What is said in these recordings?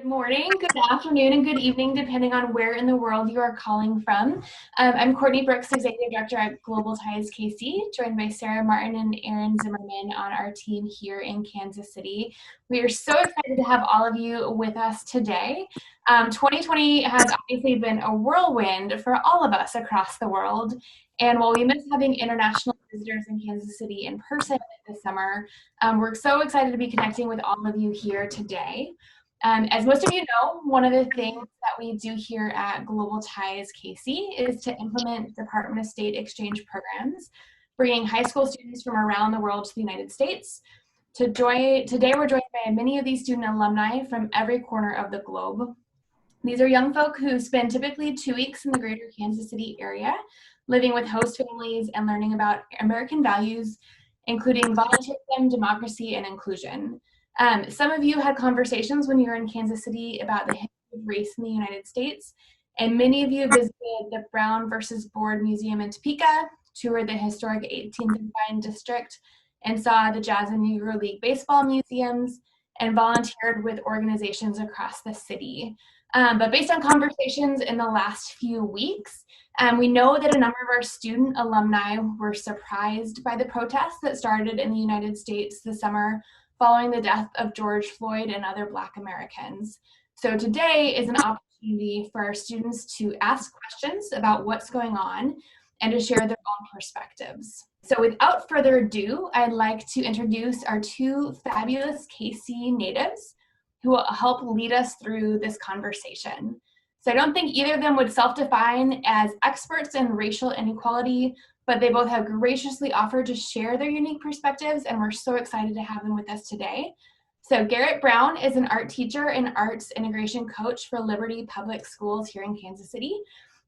Good morning, good afternoon, and good evening, depending on where in the world you are calling from. I'm Courtney Brooks, Executive Director at Global Ties KC, joined by Sarah Martin and Aaron Zimmerman on our team here in Kansas City. We are so excited to have all of you with us today. 2020 has obviously been a whirlwind for all of us across the world. And while we miss having international visitors in Kansas City in person this summer, we're so excited to be connecting with all of you here today. As most of you know, one of the things that we do here at Global Ties KC is to implement Department of State exchange programs, bringing high school students from around the world to the United States. Today we're joined by many of these student alumni from every corner of the globe. These are young folk who spend typically 2 weeks in the greater Kansas City area, living with host families and learning about American values, including volunteerism, democracy, and inclusion. Some of you had conversations when you were in Kansas City about the history of race in the United States, and many of you visited the Brown versus Board Museum in Topeka, toured the historic 18th and Vine District, and saw the Jazz and Negro League baseball museums, and volunteered with organizations across the city. But based on conversations in the last few weeks, we know that a number of our student alumni were surprised by the protests that started in the United States this summer following the death of George Floyd and other Black Americans. So today is an opportunity for our students to ask questions about what's going on and to share their own perspectives. So without further ado, I'd like to introduce our two fabulous KC natives who will help lead us through this conversation. So I don't think either of them would self-define as experts in racial inequality, but they both have graciously offered to share their unique perspectives, and we're so excited to have them with us today. So Garrett Brown is an art teacher and arts integration coach for Liberty Public Schools here in Kansas City,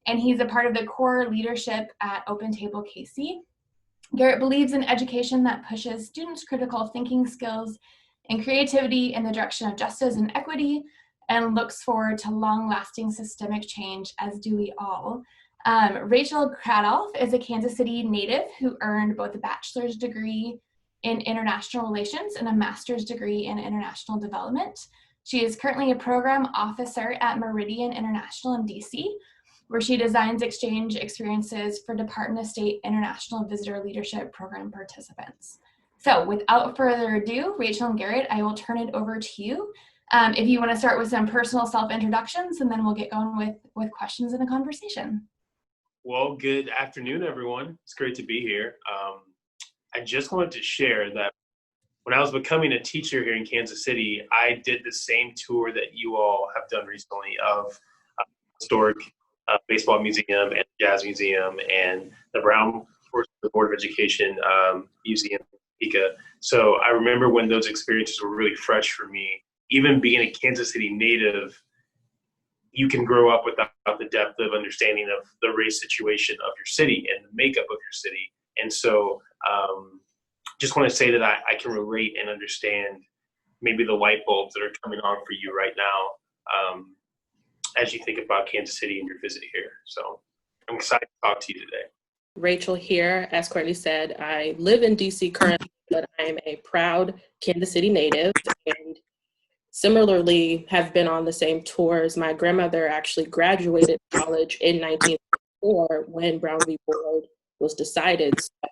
and he's a part of the core leadership at Open Table KC. Garrett believes in education that pushes students' critical thinking skills and creativity in the direction of justice and equity, and looks forward to long-lasting systemic change, as do we all. Rachel Craddolph is a Kansas City native who earned both a bachelor's degree in international relations and a master's degree in international development. She is currently a program officer at Meridian International in DC, where she designs exchange experiences for Department of State International Visitor Leadership Program participants. So without further ado, Rachel and Garrett, I will turn it over to you. If you want to start with some personal self-introductions, and then we'll get going with questions in the conversation. Well, good afternoon, everyone. It's great to be here. I just wanted to share that when I was becoming a teacher here in Kansas City, I did the same tour that you all have done recently of historic baseball museum and jazz museum and the Brown versus the Board of Education museum in Topeka. So I remember when those experiences were really fresh for me. Even being a Kansas City native, you can grow up without the depth of understanding of the race situation of your city and the makeup of your city. And so just want to say that I can relate and understand maybe the light bulbs that are coming on for you right now as you think about Kansas City and your visit here. So I'm excited to talk to you today. Rachel here. As Courtney said, I live in DC currently, but I am a proud Kansas City native, and similarly have been on the same tours. My grandmother actually graduated college in 1904 when Brown v. Board was decided. So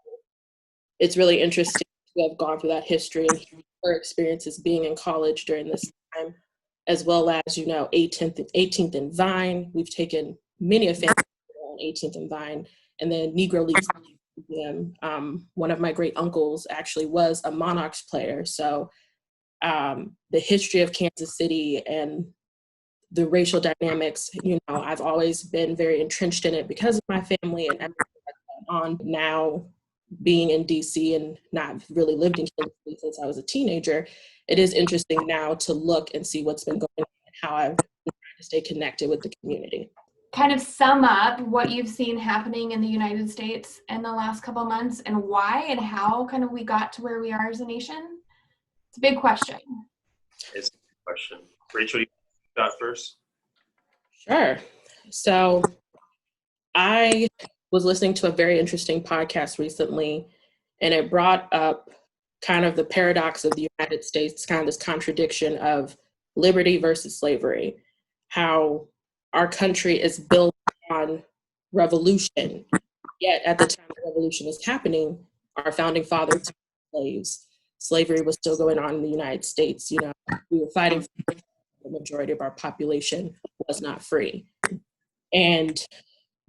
it's really interesting to have gone through that history and her experiences being in college during this time, as well as, 18th and Vine. We've taken many of family on 18th and Vine, and then Negro League Museum. One of my great uncles actually was a Monarchs player. So the history of Kansas City and the racial dynamics, I've always been very entrenched in it because of my family and everything that's going on. Now, being in DC and not really lived in Kansas City since I was a teenager, it is interesting now to look and see what's been going on and how I've been trying to stay connected with the community. Kind of sum up what you've seen happening in the United States in the last couple of months and why and how kind of we got to where we are as a nation. It's a big question. It's a big question. Rachel, you got first? Sure. So I was listening to a very interesting podcast recently, and it brought up kind of the paradox of the United States, kind of this contradiction of liberty versus slavery, how our country is built on revolution. Yet at the time the revolution is happening, our founding fathers were slaves. Slavery was still going on in the United States. You know, we were fighting for the majority of our population was not free. And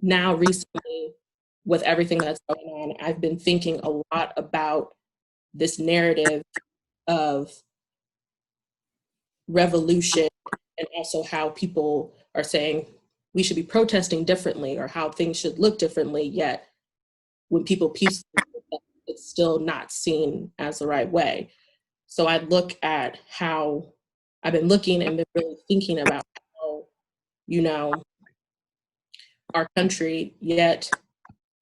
now recently, with everything that's going on, I've been thinking a lot about this narrative of revolution, and also how people are saying we should be protesting differently or how things should look differently, yet when people peacefully protest, it's still not seen as the right way. So I look at how I've been looking and been really thinking about how, you know, our country, yet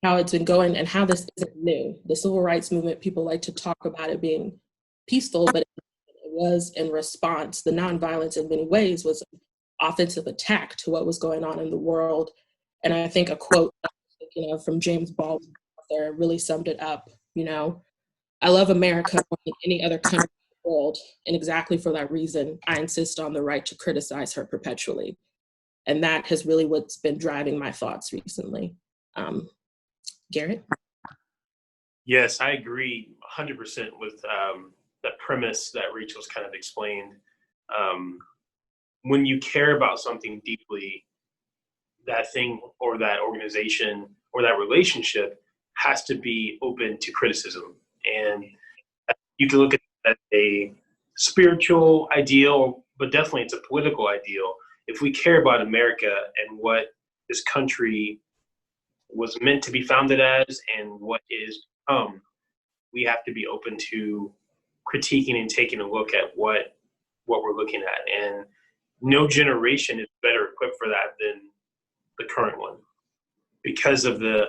how it's been going and how this isn't new. The civil rights movement, people like to talk about it being peaceful, but it was in response. The nonviolence in many ways was an offensive attack to what was going on in the world. And I think a quote from James Baldwin there really summed it up. You know, I love America more than any other country in the world. And exactly for that reason, I insist on the right to criticize her perpetually. And that has really what's been driving my thoughts recently. Garrett? Yes, I agree 100% with the premise that Rachel's kind of explained. When you care about something deeply, that thing or that organization or that relationship has to be open to criticism. And you can look at it as a spiritual ideal, but definitely it's a political ideal. If we care about America and what this country was meant to be founded as and what is become, we have to be open to critiquing and taking a look at what we're looking at. And no generation is better equipped for that than the current one, because of the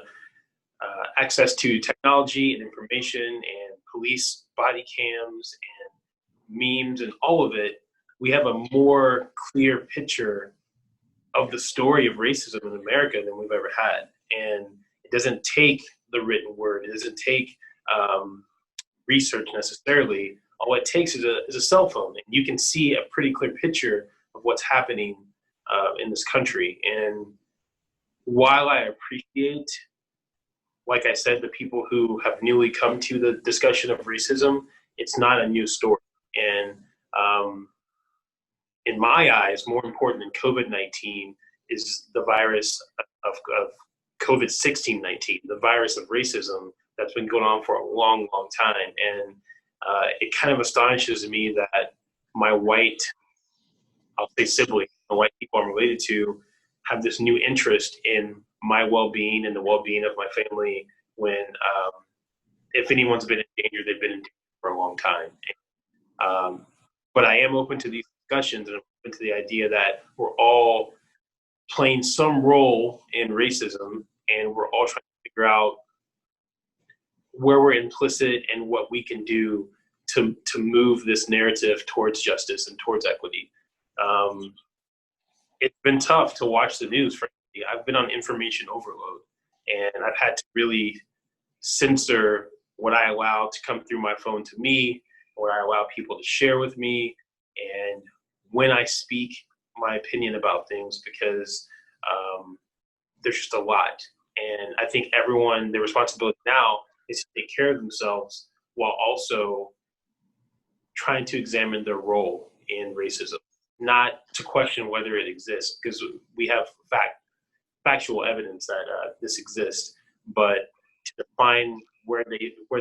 access to technology and information and police body cams and memes and all of it. We have a more clear picture of the story of racism in America than we've ever had. And it doesn't take the written word. It doesn't take research necessarily. All it takes is a cell phone, and you can see a pretty clear picture of what's happening in this country. And while I appreciate, like I said, the people who have newly come to the discussion of racism, it's not a new story. And in my eyes, more important than COVID-19 is the virus of COVID-19, the virus of racism that's been going on for a long, long time. And it kind of astonishes me that my white, I'll say siblings, the white people I'm related to, have this new interest in my well-being and the well-being of my family when if anyone's been in danger, they've been in danger for a long time. But I am open to these discussions and open to the idea that we're all playing some role in racism, and we're all trying to figure out where we're implicit and what we can do to move this narrative towards justice and towards equity. It's been tough to watch the news, frankly. I've been on information overload, and I've had to really censor what I allow to come through my phone to me, what I allow people to share with me, and when I speak my opinion about things, because there's just a lot. And I think everyone, their responsibility now is to take care of themselves while also trying to examine their role in racism, not to question whether it exists, because we have factual evidence that this exists, but to define where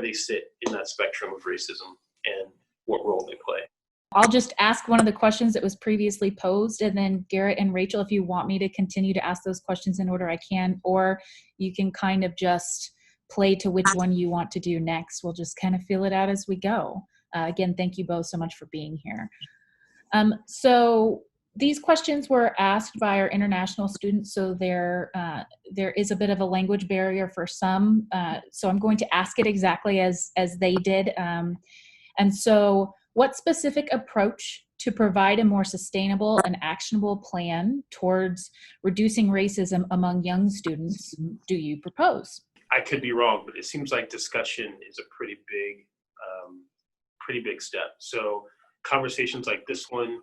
they sit in that spectrum of racism and what role they play. I'll just ask one of the questions that was previously posed, and then Garrett and Rachel, if you want me to continue to ask those questions in order, I can, or you can kind of just play to which one you want to do next. We'll just kind of feel it out as we go. Again, thank you both so much for being here. So these questions were asked by our international students, so there is a bit of a language barrier for some. So I'm going to ask it exactly as they did. And so, what specific approach to provide a more sustainable and actionable plan towards reducing racism among young students do you propose? I could be wrong, but it seems like discussion is a pretty big step. So conversations like this one,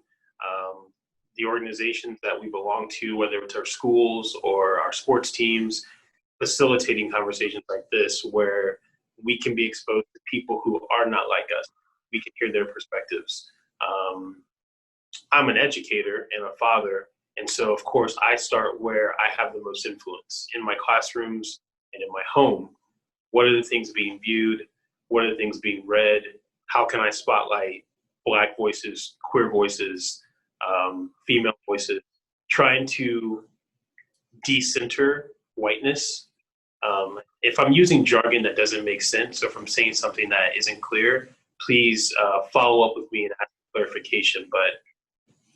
The organizations that we belong to, whether it's our schools or our sports teams, facilitating conversations like this where we can be exposed to people who are not like us. We can hear their perspectives. I'm an educator and a father, and so of course I start where I have the most influence, in my classrooms and in my home. What are the things being viewed? What are the things being read? How can I spotlight Black voices, queer voices, female voices, trying to decenter whiteness? If I'm using jargon that doesn't make sense, or if I'm saying something that isn't clear, please follow up with me and ask clarification. But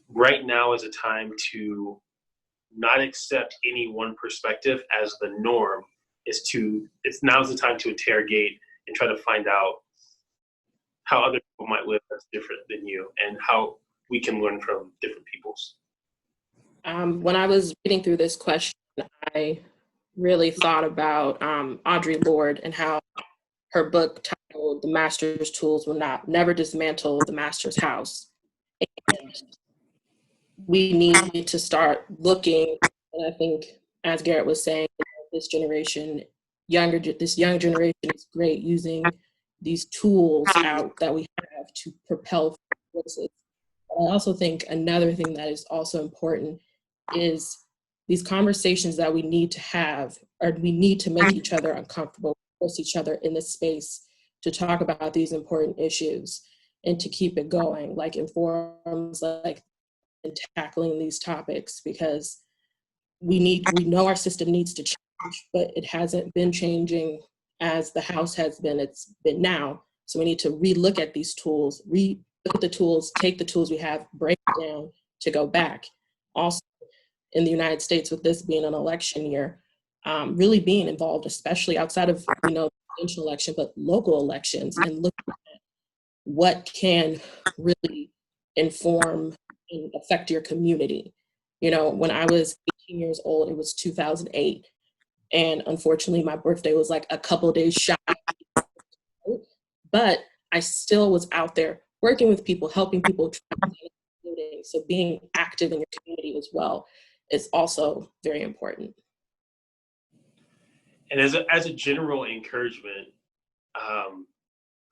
right now is a time to not accept any one perspective as the norm. Now's the time to interrogate and try to find out how other people might live that's different than you, and how we can learn from different peoples. When I was reading through this question, I really thought about Audre Lorde and how her book titled "The Master's Tools Will Never Dismantle the Master's House." And we need to start looking, and I think, as Garrett was saying, this young generation is great using these tools out that we have to propel voices. I also think another thing that is also important is these conversations that we need to have, or we need to make each other uncomfortable, force each other in this space to talk about these important issues and to keep it going, like in forums like and tackling these topics, because we know our system needs to change, but it hasn't been changing as the House has been. It's been now. So we need to relook at these tools, look at the tools, take the tools we have, break it down to go back. Also, in the United States, with this being an election year, really being involved, especially outside of, the presidential election, but local elections, and looking at what can really inform and affect your community. When I was 18 years old, it was 2008. And unfortunately, my birthday was like a couple of days shy. But I still was out there working with people, helping people. So being active in your community as well is also very important. And as a general encouragement,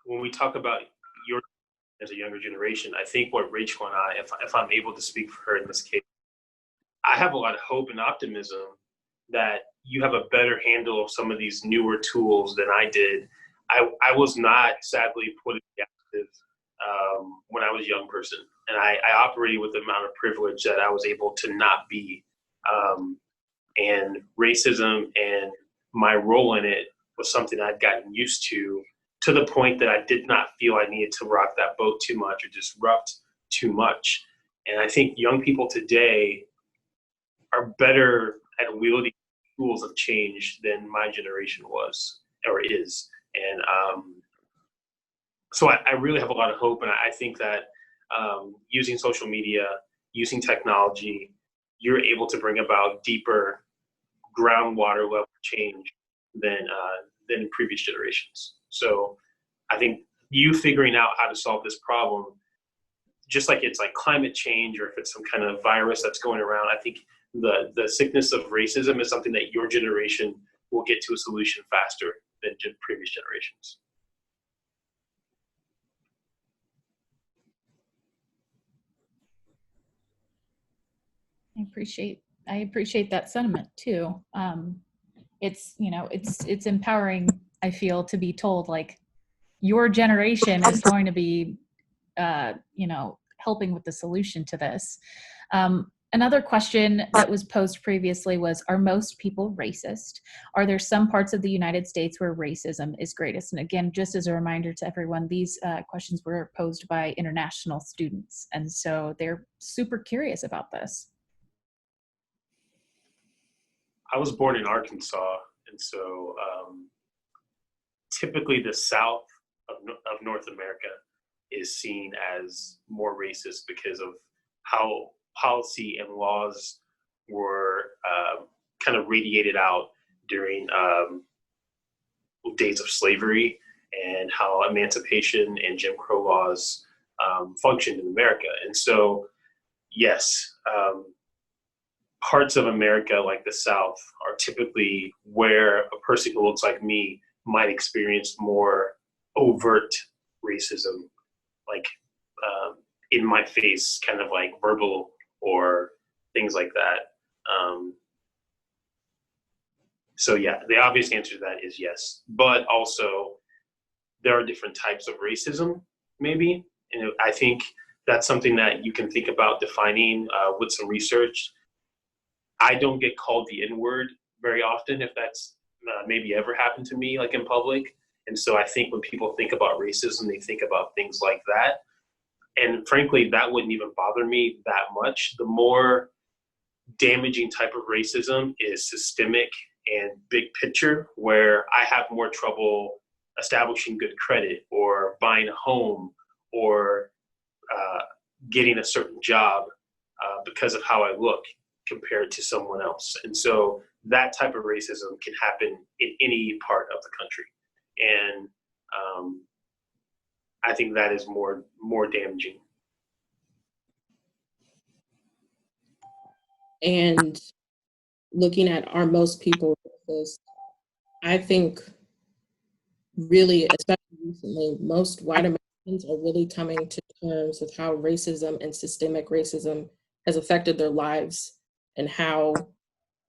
when we talk about your as a younger generation, I think what Rachel and I, if I'm able to speak for her in this case, I have a lot of hope and optimism that you have a better handle of some of these newer tools than I did. I was not, sadly, politically active when I was a young person, and I operated with the amount of privilege that I was able to not be. And racism and my role in it was something I'd gotten used to the point that I did not feel I needed to rock that boat too much or disrupt too much. And I think young people today are better at wielding tools of change than my generation was or is. And so I really have a lot of hope. And I think that using social media, using technology, you're able to bring about deeper groundwater level change than previous generations. So I think you figuring out how to solve this problem, just like it's like climate change, or if it's some kind of virus that's going around, I think the sickness of racism is something that your generation will get to a solution faster than previous generations. I appreciate that sentiment too. It's empowering, I feel, to be told like your generation is going to be helping with the solution to this. Another question that was posed previously was, are most people racist? Are there some parts of the United States where racism is greatest? And again, just as a reminder to everyone, these questions were posed by international students, and so they're super curious about this. I was born in Arkansas, and so typically the South of North America is seen as more racist because of how policy and laws were kind of radiated out during days of slavery, and how emancipation and Jim Crow laws functioned in America. And so yes, parts of America like the South are typically where a person who looks like me might experience more overt racism, like in my face, kind of like verbal or things like that. So yeah, the obvious answer to that is yes, but also there are different types of racism, maybe. And I think that's something that you can think about defining with some research. I don't get called the N-word very often, if that's maybe ever happened to me, like in public. And so I think when people think about racism, they think about things like that. And frankly, that wouldn't even bother me that much. The more damaging type of racism is systemic and big picture, where I have more trouble establishing good credit or buying a home or getting a certain job because of how I look compared to someone else. And so that type of racism can happen in any part of the country. And I think that is more damaging. And looking at are most people racist, I think really, especially recently, most white Americans are really coming to terms with how racism and systemic racism has affected their lives and how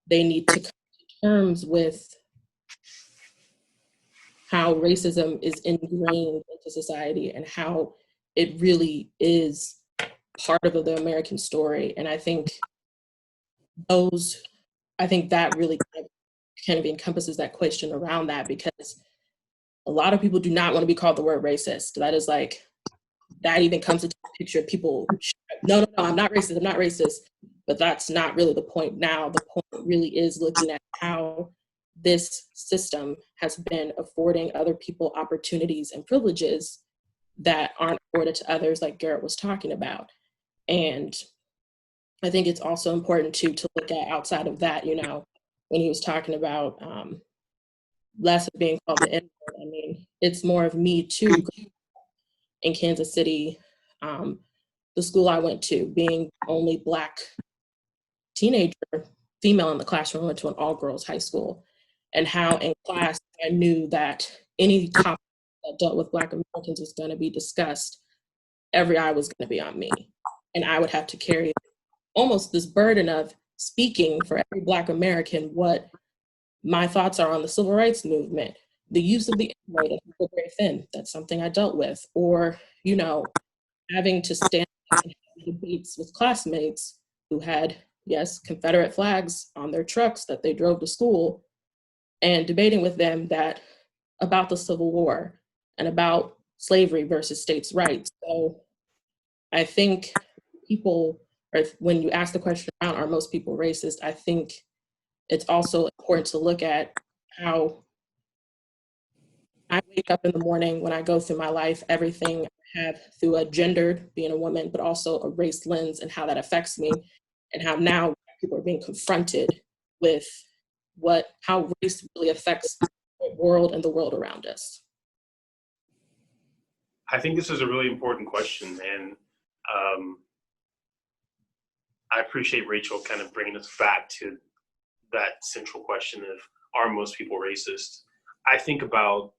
they need to come to terms with how racism is ingrained into society and how it really is part of the American story. And I think that really kind of encompasses that question around that, because a lot of people do not want to be called the word racist. That is like, that even comes into the picture of people, no, I'm not racist. But that's not really the point now. The point really is looking at how this system has been affording other people opportunities and privileges that aren't afforded to others, like Garrett was talking about. And I think it's also important to look at outside of that, when he was talking about less of being called the N-word. I mean, it's more of me too in Kansas City, the school I went to, being the only Black teenager, female in the classroom. I went to an all-girls high school, and how in class I knew that any topic that dealt with Black Americans was going to be discussed, every eye was going to be on me. And I would have to carry almost this burden of speaking for every Black American what my thoughts are on the civil rights movement, the use of the N-word, very thin. That's something I dealt with. Or, having to stand in debates with classmates who had, yes, Confederate flags on their trucks that they drove to school, and debating with them about the Civil War and about slavery versus states' rights. So I think when you ask the question around, are most people racist? I think it's also important to look at how I wake up in the morning, when I go through my life, everything I have through a gendered, being a woman, but also a race lens, and how that affects me, and how now people are being confronted with how race really affects the world and the world around us. I think this is a really important question, and I appreciate Rachel kind of bringing us back to that central question of, are most people racist? I think about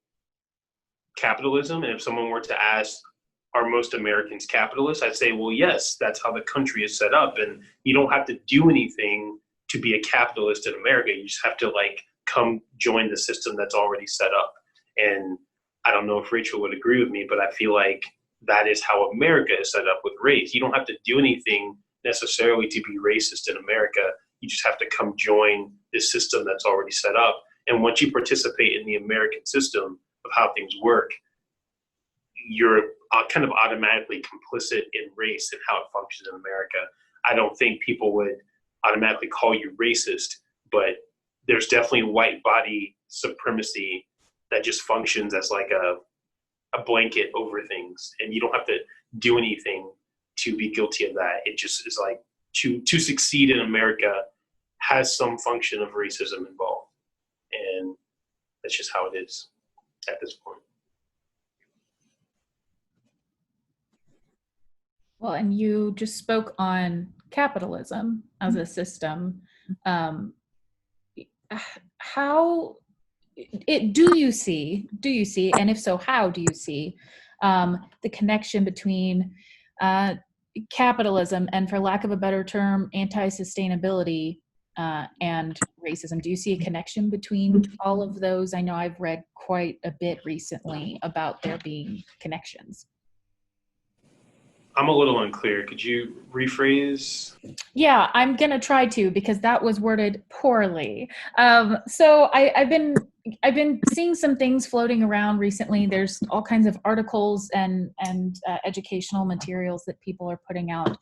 capitalism, and if someone were to ask, are most Americans capitalists? I'd say, well, yes, that's how the country is set up, and you don't have to do anything to be a capitalist in America. You just have to come join the system that's already set up. And I don't know if Rachel would agree with me, but I feel like that is how America is set up with race. You don't have to do anything necessarily to be racist in America. You just have to come join this system that's already set up. And once you participate in the American system of how things work, you're kind of automatically complicit in race and how it functions in America. I don't think people would automatically call you racist, but there's definitely white body supremacy that just functions as like a blanket over things. And you don't have to do anything to be guilty of that. It just is like to succeed in America has some function of racism involved. And that's just how it is at this point. Well, and you just spoke on capitalism as a system, how do you see, and if so, how do you see the connection between capitalism and, for lack of a better term, anti-sustainability and racism? Do you see a connection between all of those? I know I've read quite a bit recently about there being connections. I'm a little unclear. Could you rephrase? Yeah, I'm gonna try to, because that was worded poorly. So I've been seeing some things floating around recently. There's all kinds of articles and educational materials that people are putting out,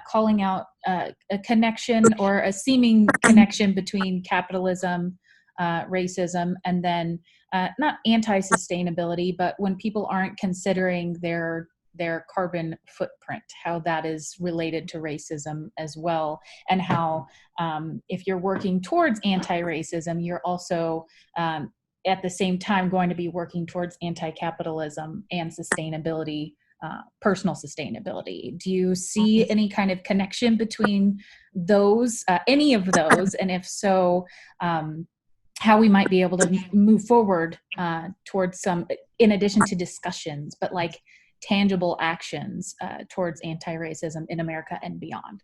calling out a connection or a seeming connection between capitalism, racism, and then not anti-sustainability, but when people aren't considering their carbon footprint, how that is related to racism as well, and how if you're working towards anti-racism, you're also at the same time going to be working towards anti-capitalism and sustainability, personal sustainability. Do you see any kind of connection between those, any of those, and if so, how we might be able to move forward towards some, in addition to discussions, but like tangible actions towards anti-racism in America and beyond?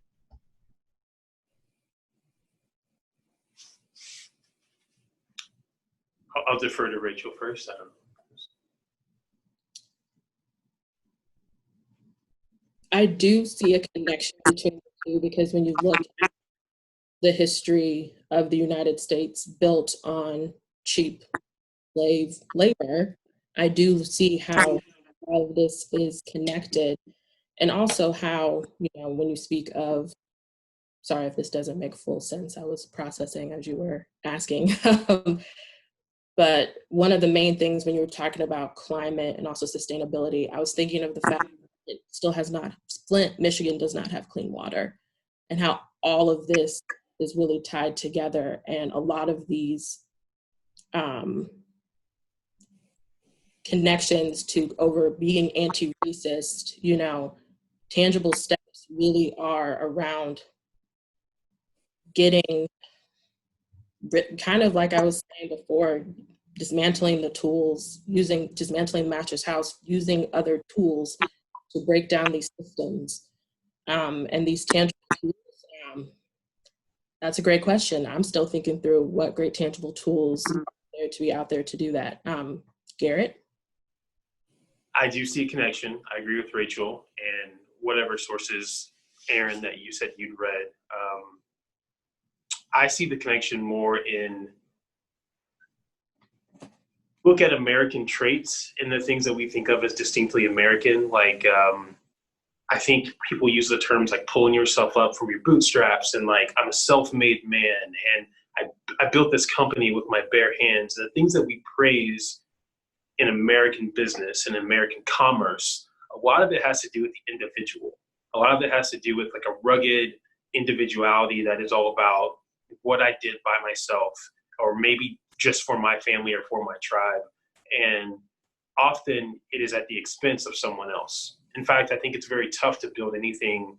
I'll defer to Rachel first. I don't know. I do see a connection between the two, because when you look at the history of the United States built on cheap slave labor, I do see how all of this is connected. And also how, when you speak of, sorry if this doesn't make full sense, I was processing as you were asking. But one of the main things when you were talking about climate and also sustainability, I was thinking of the fact that it still has not, Flint, Michigan does not have clean water, and how all of this is really tied together. And a lot of these connections to over being anti-racist, tangible steps really are around getting, kind of like I was saying before, dismantling the tools, dismantling Mattress House, using other tools to break down these systems. And these tangible tools, that's a great question. I'm still thinking through what great tangible tools are there to be out there to do that. Garrett? I do see a connection. I agree with Rachel, and whatever sources, Aaron, that you said you'd read. I see the connection more in look at American traits and the things that we think of as distinctly American. Like, I think people use the terms like pulling yourself up from your bootstraps, and like, I'm a self-made man, and I built this company with my bare hands. The things that we praise in American business and American commerce, a lot of it has to do with the individual. A lot of it has to do with like a rugged individuality that is all about what I did by myself, or maybe just for my family or for my tribe. And often it is at the expense of someone else. In fact, I think it's very tough to build anything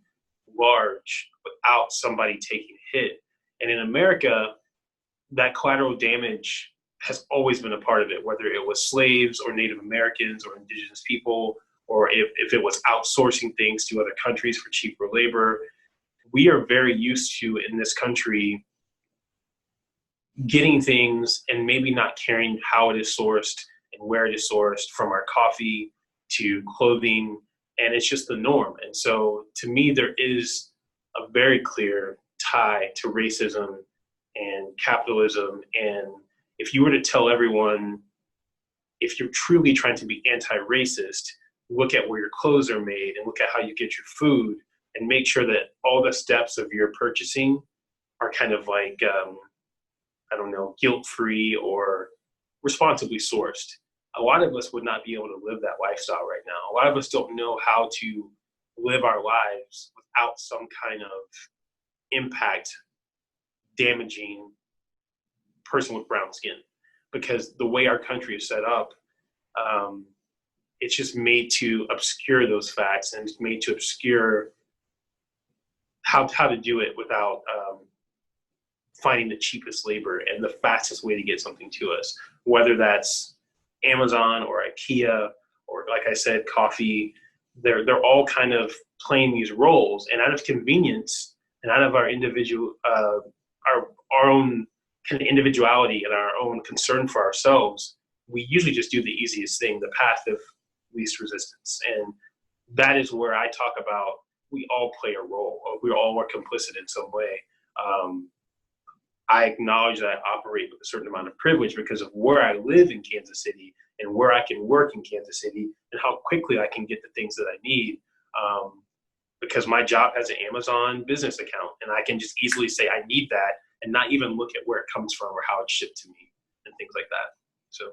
large without somebody taking a hit. And in America, that collateral damage has always been a part of it, whether it was slaves or Native Americans or indigenous people, or if it was outsourcing things to other countries for cheaper labor. We are very used to, in this country, getting things and maybe not caring how it is sourced and where it is sourced, from our coffee to clothing, and it's just the norm. And so to me, there is a very clear tie to racism and capitalism. And if you were to tell everyone, if you're truly trying to be anti-racist, look at where your clothes are made and look at how you get your food, and make sure that all the steps of your purchasing are kind of like, guilt-free or responsibly sourced. A lot of us would not be able to live that lifestyle right now. A lot of us don't know how to live our lives without some kind of impact damaging person with brown skin, because the way our country is set up, it's just made to obscure those facts, and it's made to obscure how to do it without finding the cheapest labor and the fastest way to get something to us, whether that's Amazon or IKEA or, like I said, coffee. They're all kind of playing these roles, and out of convenience and out of our individual our own kind of individuality and our own concern for ourselves, we usually just do the easiest thing, the path of least resistance. And that is where I talk about we all play a role. We all are complicit in some way. I acknowledge that I operate with a certain amount of privilege because of where I live in Kansas City and where I can work in Kansas City and how quickly I can get the things that I need. Because my job has an Amazon business account, and I can just easily say I need that and not even look at where it comes from or how it's shipped to me and things like that. So.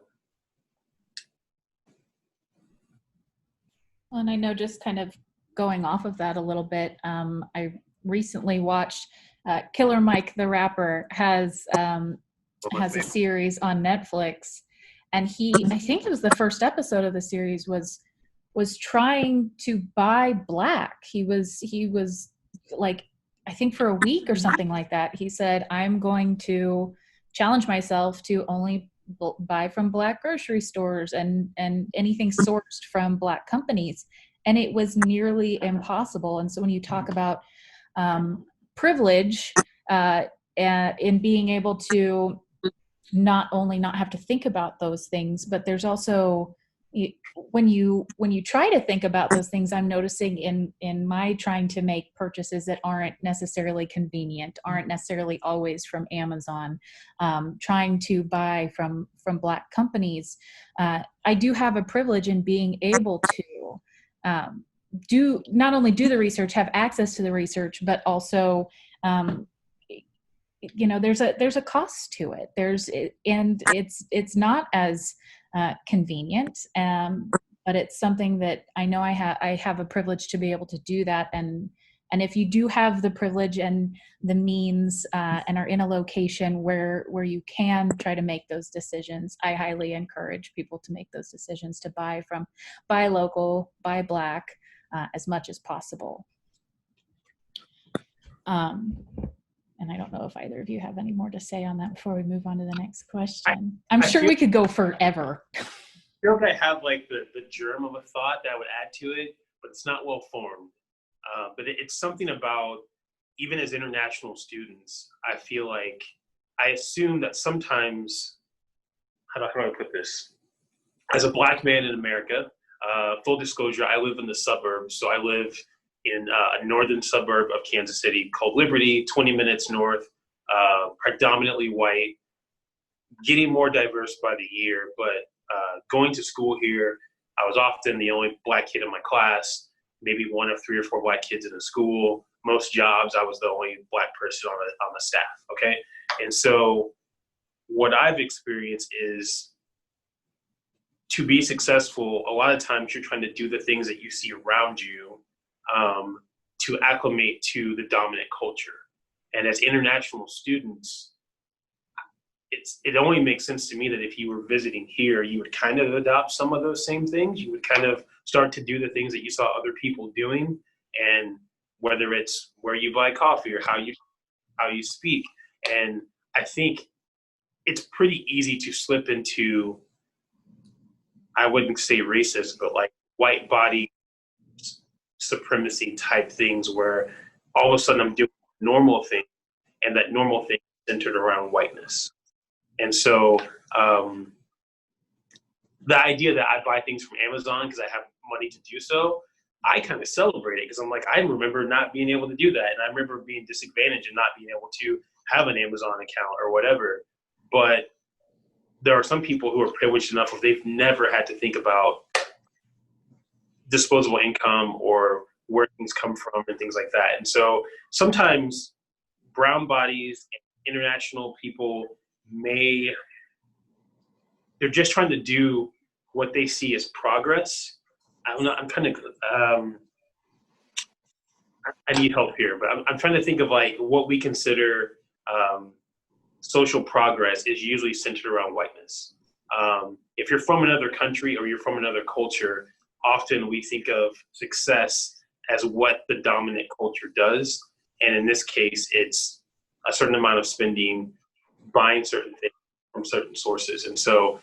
Well, and I know, just kind of going off of that a little bit, I recently watched Killer Mike the rapper has a series on Netflix, and I think it was the first episode of the series was trying to buy black. He was like, I think for a week or something like that, he said, I'm going to challenge myself to only buy from black grocery stores and anything sourced from black companies. And it was nearly impossible. And so when you talk about privilege in being able to not only not have to think about those things, but there's also, when you try to think about those things, I'm noticing in my trying to make purchases that aren't necessarily convenient, aren't necessarily always from Amazon, trying to buy from black companies, I do have a privilege in being able to not only do the research, have access to the research, but also there's a cost to it. And it's not as convenient, but it's something that I know I have a privilege to be able to do that. And if you do have the privilege and the means and are in a location where you can try to make those decisions, I highly encourage people to make those decisions, to buy local, buy black as much as possible. And I don't know if either of you have any more to say on that before we move on to the next question. I'm sure we could go forever. I feel like I have like the germ of a thought that I would add to it, but it's not well formed. But it's something about, even as international students, I feel like I assume that sometimes, how do I put this? As a black man in America, full disclosure, I live in the suburbs. So I live in a northern suburb of Kansas City called Liberty, 20 minutes north, predominantly white, getting more diverse by the year. But going to school here, I was often the only black kid in my class, maybe one of 3 or 4 black kids in the school. Most jobs, I was the only black person on the staff, okay? And so what I've experienced is, to be successful, a lot of times you're trying to do the things that you see around you to acclimate to the dominant culture. And as international students, it only makes sense to me that if you were visiting here, you would kind of adopt some of those same things. You would kind of start to do the things that you saw other people doing, and whether it's where you buy coffee or how you speak. And I think it's pretty easy to slip into, I wouldn't say racist, but like white body supremacy type things, where all of a sudden I'm doing normal thing, and that normal thing is centered around whiteness. And so the idea that I buy things from Amazon because I have money to do so, I kind of celebrate it, because I'm like, I remember not being able to do that. And I remember being disadvantaged and not being able to have an Amazon account or whatever. But there are some people who are privileged enough if they've never had to think about disposable income or where things come from and things like that. And so sometimes brown bodies, international people they're just trying to do what they see as progress. I don't know, I'm kind of, I need help here, but I'm trying to think of like what we consider social progress is usually centered around whiteness. If you're from another country or you're from another culture, often we think of success as what the dominant culture does. And in this case, it's a certain amount of spending, buying certain things from certain sources. And so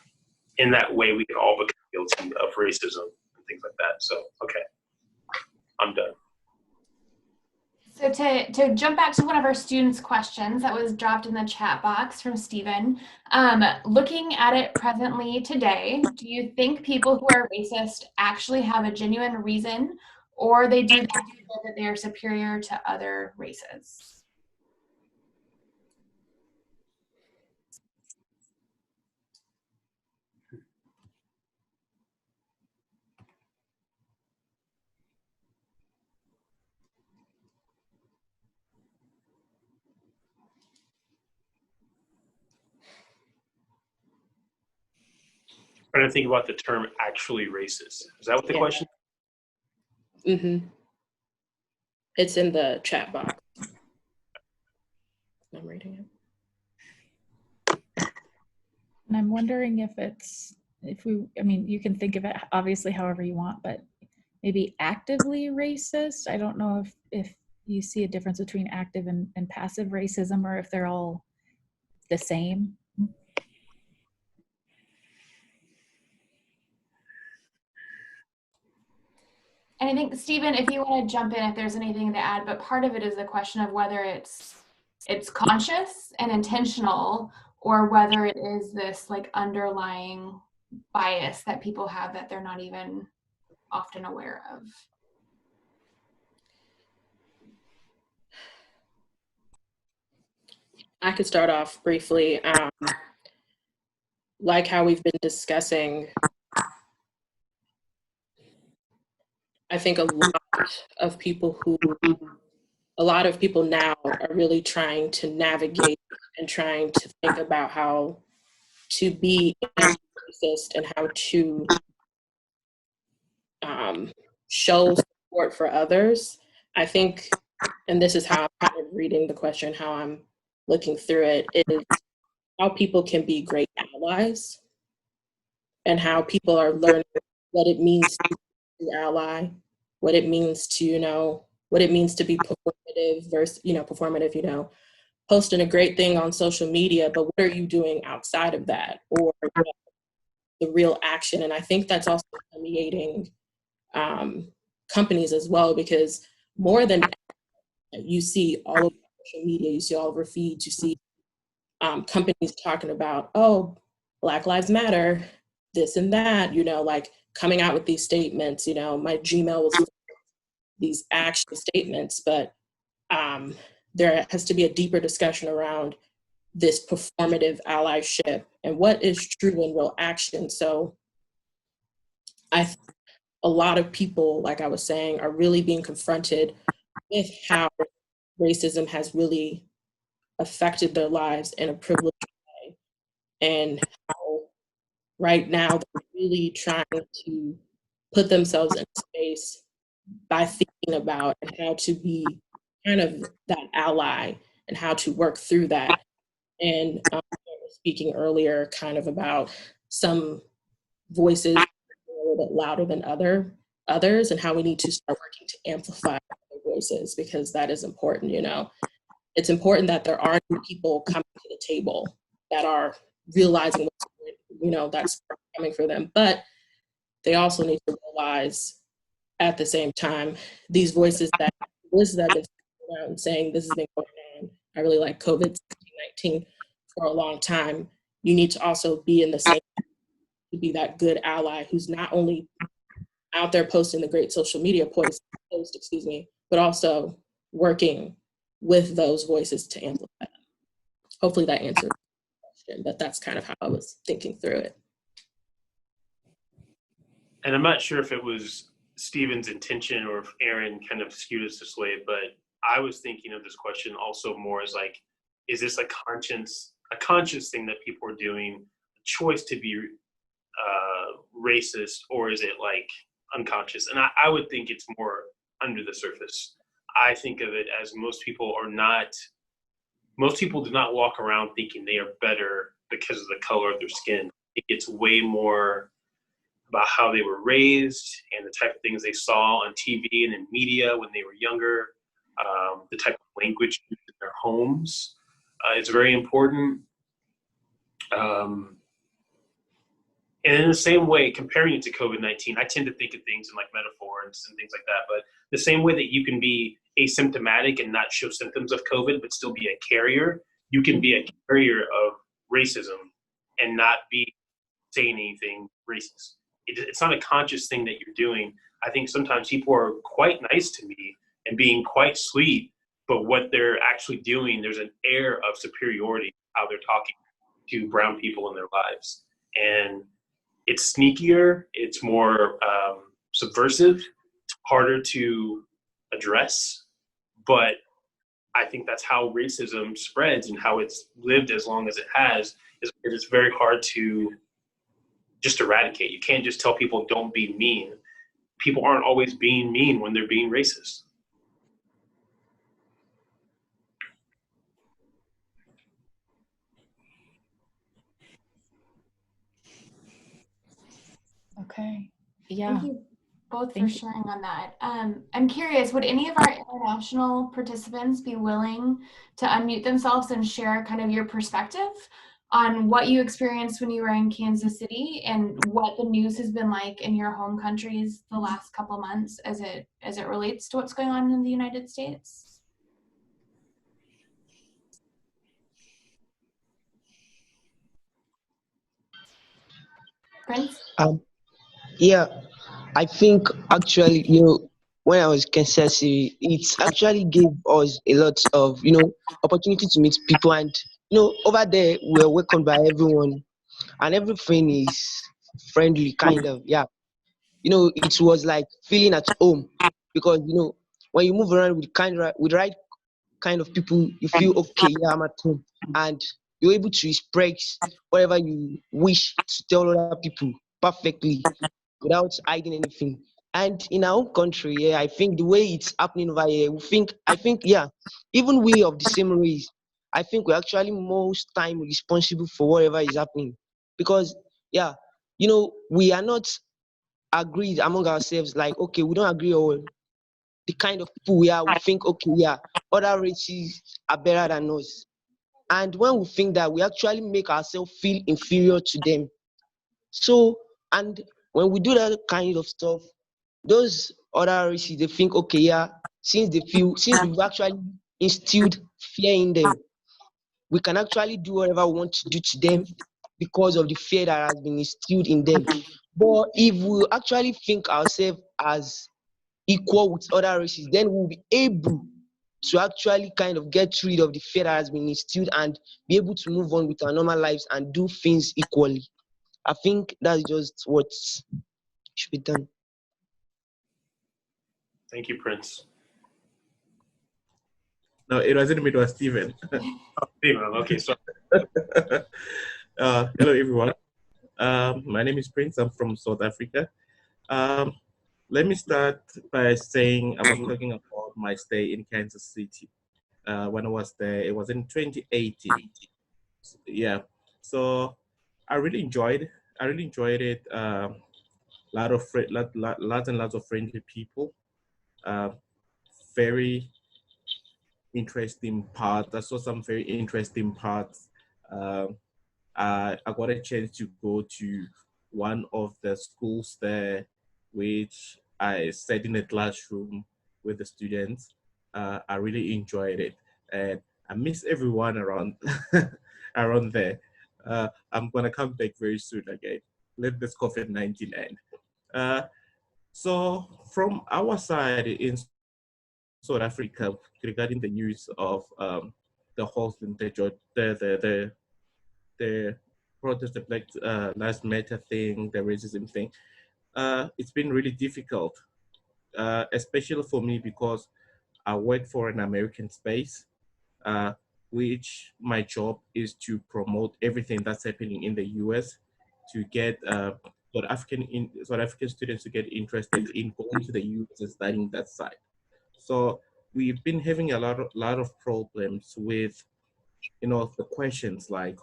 in that way, we can all become guilty of racism and things like that. So, okay, I'm done. So to jump back to one of our students' questions that was dropped in the chat box from Stephen, looking at it presently today, do you think people who are racist actually have a genuine reason, or they do that to feel that they are superior to other races? Trying to think about the term actually racist. Is that what the question? Mm-hmm. It's in the chat box. I'm reading it. And I'm wondering if you can think of it obviously however you want, but maybe actively racist. I don't know if you see a difference between active and passive racism, or if they're all the same. And I think, Stephen, if you want to jump in, if there's anything to add, but part of it is the question of whether it's conscious and intentional, or whether it is this like underlying bias that people have that they're not even often aware of. I could start off briefly. Like how we've been discussing, I think a lot of people now are really trying to navigate and trying to think about how to be racist and how to show support for others. I think, and this is how I'm kind of reading the question, how I'm looking through it, is how people can be great allies and how people are learning what it means to be an ally, what it means to, what it means to be performative versus, posting a great thing on social media, but what are you doing outside of that? Or the real action. And I think that's also permeating companies as well, because more than you see all over social media, you see all over feeds, you see companies talking about, oh, Black Lives Matter, this and that, like coming out with these statements. My Gmail was these action statements, but there has to be a deeper discussion around this performative allyship and what is true and real action. So a lot of people, like I was saying, are really being confronted with how racism has really affected their lives in a privileged way, and how right now they're really trying to put themselves in space by thinking about how to be kind of that ally and how to work through that. And speaking earlier kind of about some voices a little bit louder than others, and how we need to start working to amplify other voices, because that is important. It's important that there are new people coming to the table that are realizing that's coming for them, but they also need to realize at the same time these voices that have been around saying this has been going on. I really like COVID-19 for a long time. You need to also be in the same, to be that good ally who's not only out there posting the great social media post, but also working with those voices to amplify them. Hopefully that answered the question, but that's kind of how I was thinking through it. And I'm not sure if it was Stephen's intention or if Aaron kind of skewed us this way, but I was thinking of this question also more as like, is this a conscious thing that people are doing, a choice to be racist, or is it like unconscious? And I would think it's more under the surface. I think of it as most people do not walk around thinking they are better because of the color of their skin. It's way more about how they were raised and the type of things they saw on TV and in media when they were younger. The type of language used in their homes is very important. And in the same way, comparing it to COVID-19, I tend to think of things in like metaphors and things like that. But the same way that you can be asymptomatic and not show symptoms of COVID, but still be a carrier, you can be a carrier of racism and not be saying anything racist. It's not a conscious thing that you're doing. I think sometimes people are quite nice to me and being quite sweet, but what they're actually doing, there's an air of superiority how they're talking to brown people in their lives. And it's sneakier, it's more subversive, it's harder to address, but I think that's how racism spreads and how it's lived as long as it has. It is very hard to just eradicate. You can't just tell people don't be mean. People aren't always being mean when they're being racist. Okay. Yeah. Thank you both Thank for you. sharing on that. I'm curious, would any of our international participants be willing to unmute themselves and share kind of your perspective on what you experienced when you were in Kansas City and what the news has been like in your home countries the last couple months as it relates to what's going on in the United States? Prince? Yeah, I think actually, when I was in Kansas City, it actually gave us a lot of, opportunity to meet people. And, over there, we're welcomed by everyone and everything is friendly, kind of. Yeah. It was like feeling at home because, when you move around with the right kind of people, you feel okay, yeah, I'm at home. And you're able to express whatever you wish to tell other people perfectly without hiding anything. And in our own country, yeah, I think the way it's happening over here, I think, yeah, even we of the same race, I think we're actually most time responsible for whatever is happening. Because, yeah, we are not agreed among ourselves, like, okay, we don't agree on the kind of people we are. We think, okay, yeah, other races are better than us. And when we think that, we actually make ourselves feel inferior to them. So, and when we do that kind of stuff, those other races, they think, okay, yeah, since we've actually instilled fear in them, we can actually do whatever we want to do to them because of the fear that has been instilled in them. But if we actually think ourselves as equal with other races, then we'll be able to actually kind of get rid of the fear that has been instilled and be able to move on with our normal lives and do things equally. I think that's just what should be done. Thank you, Prince. No, it wasn't me, it was Steven. Steven, okay, sorry. Hello, everyone. My name is Prince. I'm from South Africa. Let me start by saying I was talking about my stay in Kansas City. When I was there, it was in 2018. Yeah, so I really enjoyed it. Lots and lots of friendly people. Very interesting part. I saw some very interesting parts. I got a chance to go to one of the schools there, which I sat in a classroom with the students. I really enjoyed it, and I miss everyone around around there. I'm gonna come back very soon again. Let this COVID-19 end. So from our side in South Africa, regarding the news of the whole thing, the protest, the Black Lives Matter thing, the racism thing, it's been really difficult, especially for me because I work for an American space, which my job is to promote everything that's happening in the US to get South African students to get interested in going to the US and studying that side. So we've been having a lot of problems with, the questions like,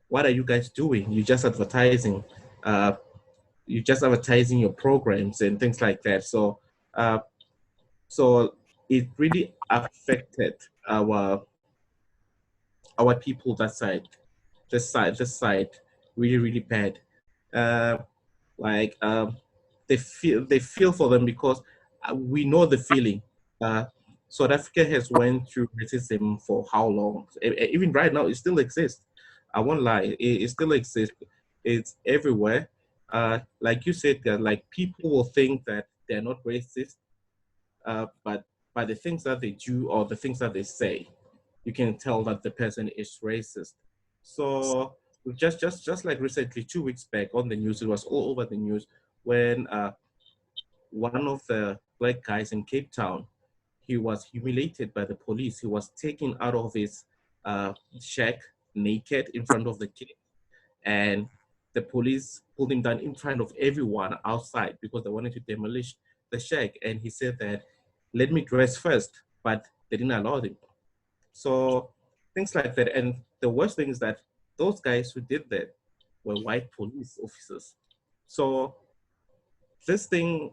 what are you guys doing? You're just advertising. You're just advertising your programs and things like that. So, it really affected our people that side, this side, really, really bad. Uh, like they feel for them because we know the feeling. Uh, South Africa has went through racism for how long? Even right now, it still exists. I won't lie, it still exists. It's everywhere. Like you said, that like people will think that they're not racist, but by the things that they do or the things that they say, you can tell that the person is racist. So just like recently, 2 weeks back on the news, it was all over the news when one of the black guys in Cape Town, he was humiliated by the police. He was taken out of his shack naked in front of the kid, and the police pulled him down in front of everyone outside because they wanted to demolish the shack. And he said that, let me dress first, but they didn't allow him. So things like that. And the worst thing is that those guys who did that were white police officers. So this thing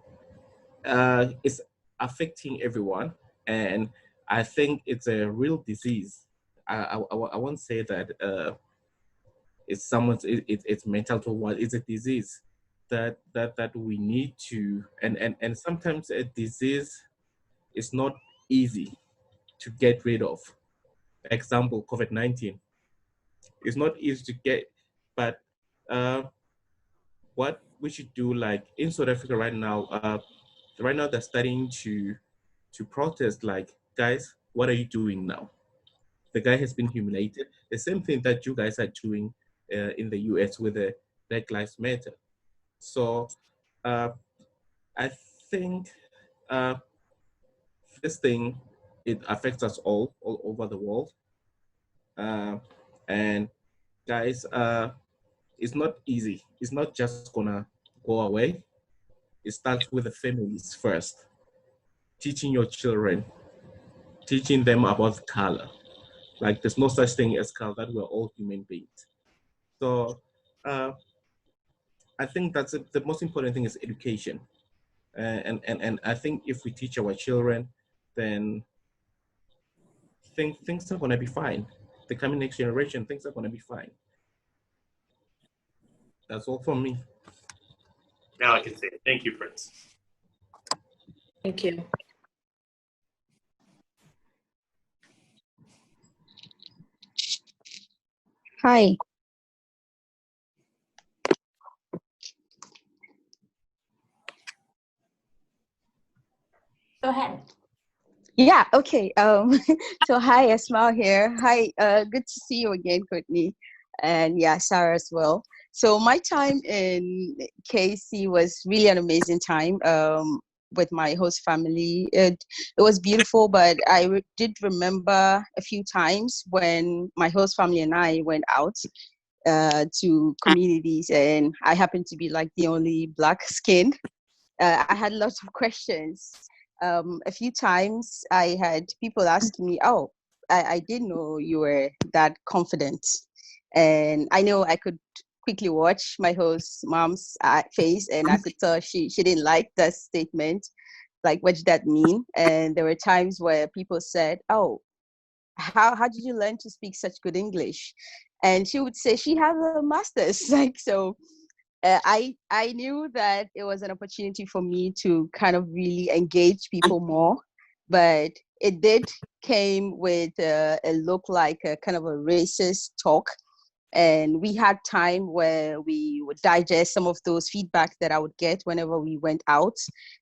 is affecting everyone. And I think it's a real disease. I won't say that it's someone's, it's mental to what, it's a disease that we need to, and sometimes a disease is not easy to get rid of. Example, COVID-19. It's not easy to get, but uh, what we should do, like in South Africa right now they're starting to protest, like, guys, what are you doing now? The guy has been humiliated. The same thing that you guys are doing in the US with the Black Lives Matter. So uh, I think uh, this thing, it affects us all over the world. Uh, and guys, it's not easy. It's not just gonna go away. It starts with the families first. Teaching your children, teaching them about color. Like there's no such thing as color, that we're all human beings. So uh, I think that's the most important thing is education. And I think if we teach our children, then things are gonna be fine. The coming next generation, things are gonna be fine. That's all from me. Now I can say it. Thank you, Prince. Thank you. Hi. Go ahead. Yeah, okay. So hi, Esma here. Hi, good to see you again, Courtney. And yeah, Sarah as well. So my time in KC was really an amazing time with my host family. It was beautiful, but did remember a few times when my host family and I went out to communities, and I happened to be like the only black skinned. I had lots of questions. A few times I had people asking me, oh, I didn't know you were that confident. And I know I could quickly watch my host mom's face, and I could tell she didn't like that statement. Like, what did that mean? And there were times where people said, oh, how did you learn to speak such good English? And she would say she has a master's. Like, so I knew that it was an opportunity for me to kind of really engage people more, but it did came with a look like a kind of a racist talk. And we had time where we would digest some of those feedback that I would get whenever we went out.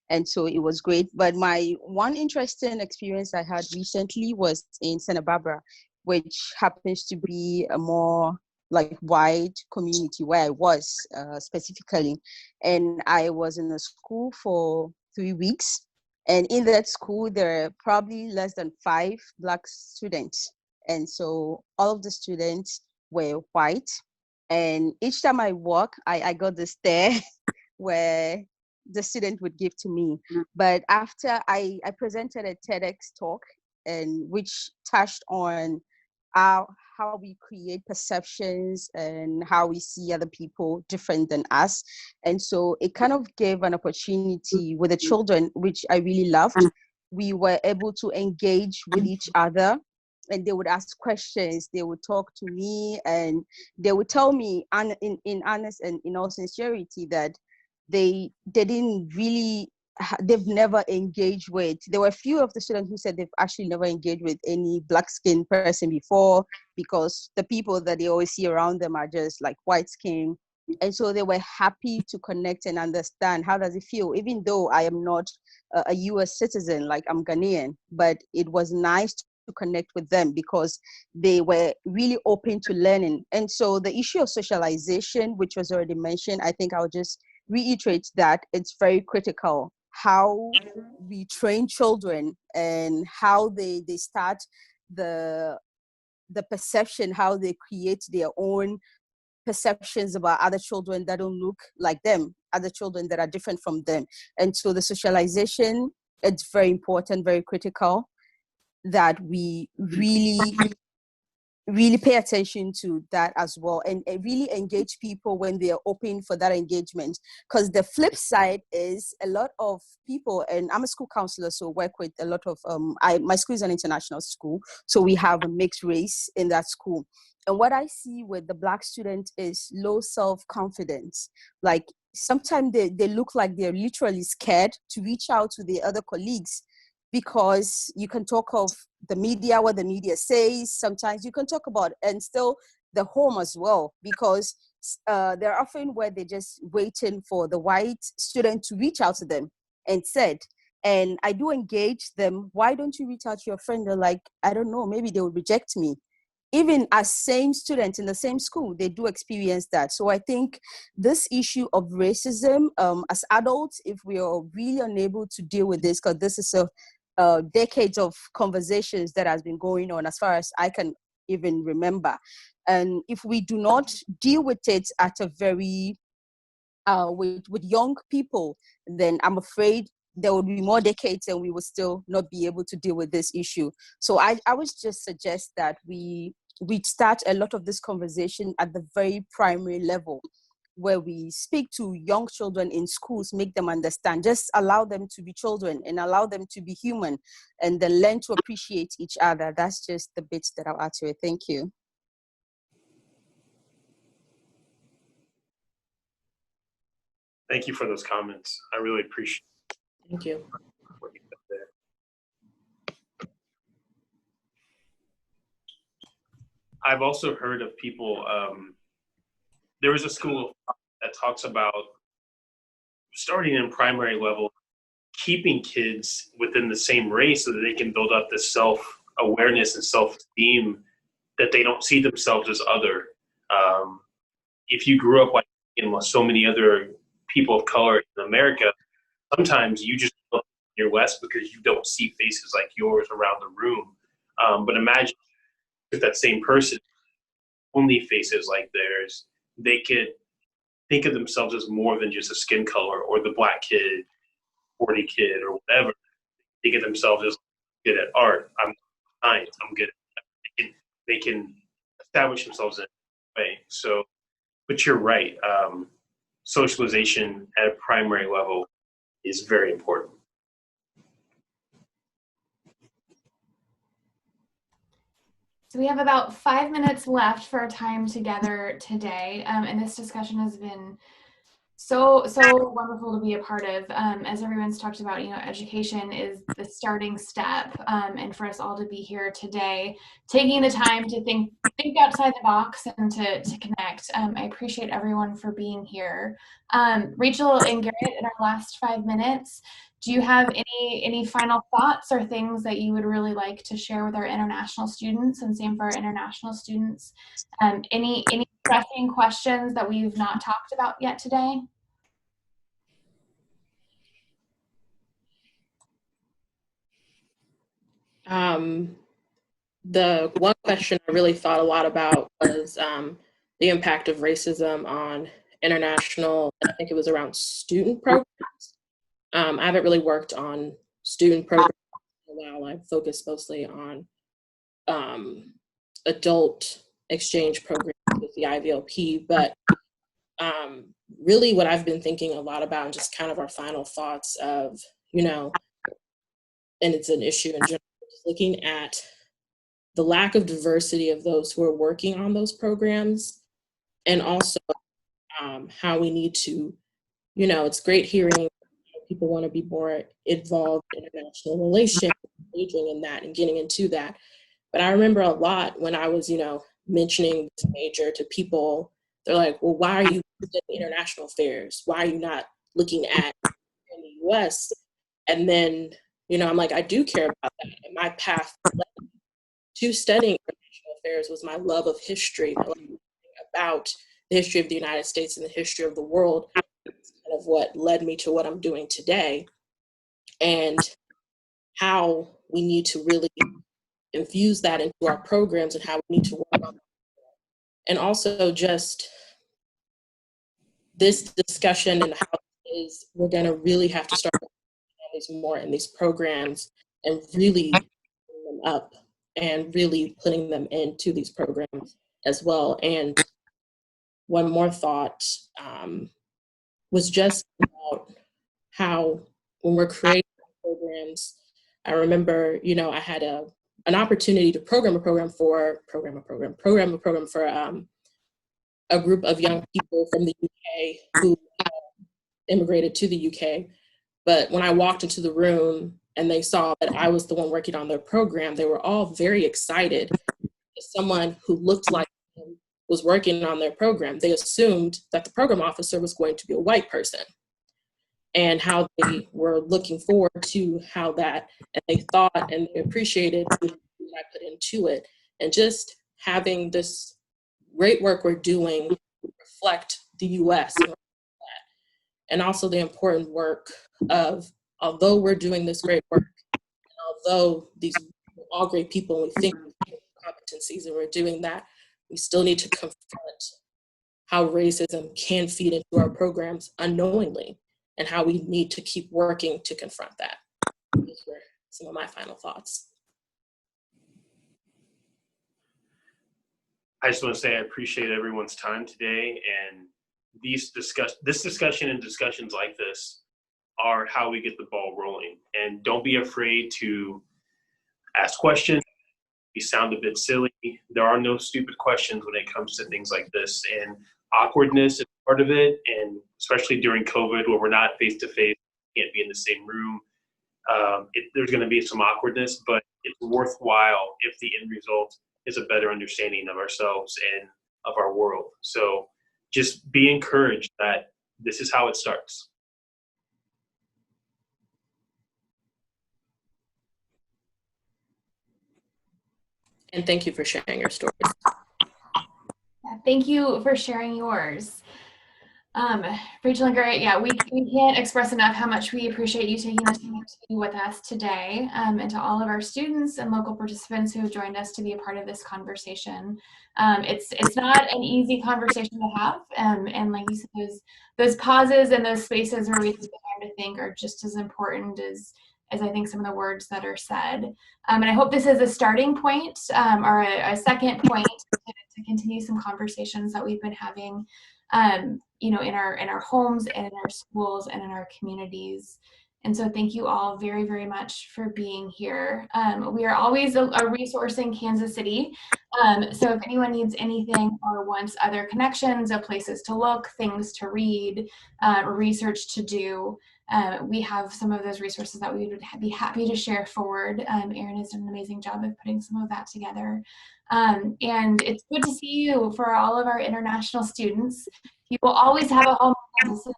And so it was great. But my one interesting experience I had recently was in Santa Barbara, which happens to be a more like wide community where I was specifically. And I was in a school for 3 weeks. And in that school, there are probably less than 5 Black students. And so all of the students were white. And each time I walk, I got this stare where the student would give to me. But after I presented a TEDx talk, and which touched on how we create perceptions and how we see other people different than us. And so it kind of gave an opportunity with the children, which I really loved, we were able to engage with each other, and they would ask questions, they would talk to me, and they would tell me in honest and in all sincerity that they didn't really, they've never engaged with, there were a few of the students who said they've actually never engaged with any black skinned person before, because the people that they always see around them are just like white skin. And so they were happy to connect and understand how does it feel, even though I am not a US citizen, like I'm Ghanaian, but it was nice to connect with them because they were really open to learning. And so the issue of socialization, which was already mentioned, I think I'll just reiterate that it's very critical how we train children and how they start the perception, how they create their own perceptions about other children that don't look like them, other children that are different from them. And so the socialization, it's very important, very critical that we really pay attention to that as well, and really engage people when they are open for that engagement. Because the flip side is a lot of people, and I'm a school counselor, so work with a lot of my school is an international school, so we have a mixed race in that school. And what I see with the black students is low self-confidence. Like sometimes they look like they're literally scared to reach out to the other colleagues, because you can talk of the media, what the media says. Sometimes you can talk about, and still the home as well, because they're often where they're just waiting for the white student to reach out to them and said, and I do engage them, why don't you reach out to your friend? They're like, I don't know, maybe they will reject me. Even as same students in the same school, they do experience that. So I think this issue of racism, as adults, if we are really unable to deal with this, because this is decades of conversations that has been going on as far as I can even remember. And if we do not deal with it at a very, with young people, then I'm afraid there will be more decades and we will still not be able to deal with this issue. So I would just suggest that we start a lot of this conversation at the very primary level, where we speak to young children in schools, make them understand, just allow them to be children and allow them to be human, and then learn to appreciate each other. That's just the bits that I'll add to it. Thank you. Thank you for those comments. I really appreciate it. Thank you. I've also heard of people, there is a school that talks about starting in primary level, keeping kids within the same race so that they can build up this self-awareness and self-esteem, that they don't see themselves as other. If you grew up like in so many other people of color in America, sometimes you just look you're less because you don't see faces like yours around the room. But imagine if that same person only faces like theirs, they could think of themselves as more than just a skin color or the black kid, 40 kid, or whatever. Think of themselves as good at art. I'm science. I'm good at they can establish themselves in a way. So, but you're right. Socialization at a primary level is very important. So we have about 5 minutes left for our time together today, and this discussion has been so wonderful to be a part of. As everyone's talked about, education is the starting step, and for us all to be here today, taking the time to think outside the box and to connect. I appreciate everyone for being here. Rachel and Garrett, in our last 5 minutes, do you have any final thoughts or things that you would really like to share with our international students, and same for our international students? Any pressing questions that we've not talked about yet today? The one question I really thought a lot about was the impact of racism on international, I think it was around student programs. I haven't really worked on student programs in a while. I've focused mostly on adult exchange programs with the IVLP, but really what I've been thinking a lot about, and just kind of our final thoughts of, and it's an issue in general, just looking at the lack of diversity of those who are working on those programs, and also how we need to, it's great hearing people want to be more involved in international relations, majoring in that and getting into that. But I remember a lot when I was, mentioning this major to people, they're like, well, why are you studying international affairs? Why are you not looking at in the US? And then, I'm like, I do care about that. And my path to studying international affairs was my love of history, my love about the history of the United States and the history of the world. It's kind of what led me to what I'm doing today, and how we need to really infuse that into our programs and how we need to work on it. And also just this discussion and how is we're going to really have to start these more in these programs and really putting them up and really putting them into these programs as well. And one more thought was just about how when we're creating programs, I remember, I had an opportunity to program a program for a group of young people from the UK who immigrated to the UK. But when I walked into the room and they saw that I was the one working on their program, they were all very excited. Someone who looked like them was working on their program. They assumed that the program officer was going to be a white person, and how they were looking forward to how that, and they thought and they appreciated what I put into it. And just having this great work we're doing reflect the US, and also the important work of, although we're doing this great work, and although these are all great people, and we think we have competencies and we're doing that, we still need to confront how racism can feed into our programs unknowingly, and how we need to keep working to confront that. Those were some of my final thoughts. I just want to say I appreciate everyone's time today, and this discussion and discussions like this are how we get the ball rolling. And don't be afraid to ask questions. You sound a bit silly. There are no stupid questions when it comes to things like this, and awkwardness is part of it. And especially during COVID, where we're not face to face, can't be in the same room. There's going to be some awkwardness, but it's worthwhile if the end result is a better understanding of ourselves and of our world. So just be encouraged that this is how it starts. And thank you for sharing your stories. Thank you for sharing yours. Rachel and Garrett, we can't express enough how much we appreciate you taking the time to be with us today, and to all of our students and local participants who have joined us to be a part of this conversation. It's not an easy conversation to have, and like you said, those pauses and those spaces where we take the time to think are just as important as I think some of the words that are said. And I hope this is a starting point, or a second point to continue some conversations that we've been having, in our homes and in our schools and in our communities. And so thank you all very, very much for being here. We are always a resource in Kansas City. So if anyone needs anything or wants other connections of places to look, things to read, research to do, we have some of those resources that we would be happy to share forward. Erin has done an amazing job of putting some of that together. And it's good to see you for all of our international students. You will always have a home, so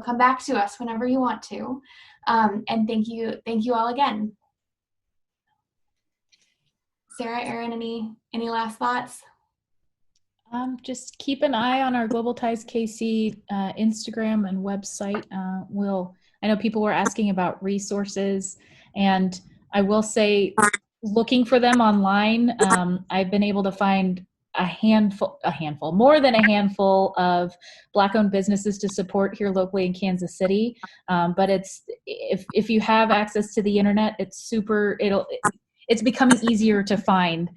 come back to us whenever you want to. And thank you all again. Sarah, Erin, any last thoughts? Just keep an eye on our Global Ties KC Instagram and website. I know people were asking about resources, and I will say, looking for them online, I've been able to find more than a handful of Black-owned businesses to support here locally in Kansas City. But if you have access to the internet, it's becoming easier to find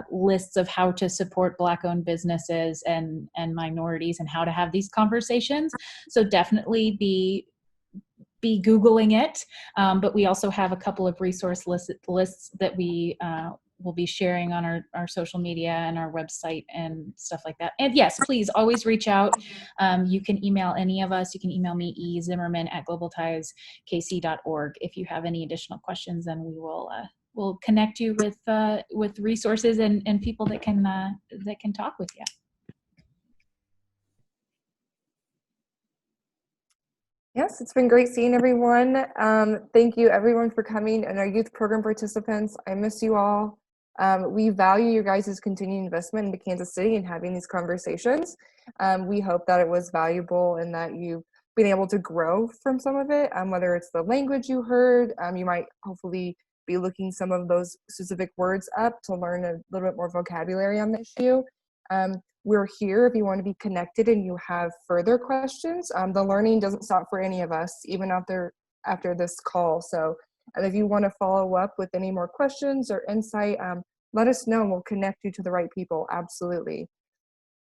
lists of how to support Black-owned businesses and minorities and how to have these conversations. So definitely be be Googling it, but we also have a couple of resource lists that we will be sharing on our social media and our website and stuff like that. And yes, please always reach out. You can email any of us. You can email me, ezimmerman@globaltieskc.org, if you have any additional questions, and we will we'll connect you with resources and people that can talk with you. Yes, it's been great seeing everyone. Thank you everyone for coming, and our youth program participants. I miss you all. We value your guys' continued investment into Kansas City and having these conversations. We hope that it was valuable and that you've been able to grow from some of it, whether it's the language you heard. You might hopefully be looking some of those specific words up to learn a little bit more vocabulary on the issue. We're here if you want to be connected and you have further questions. The learning doesn't stop for any of us, even after this call. So if you want to follow up with any more questions or insight, let us know and we'll connect you to the right people. Absolutely.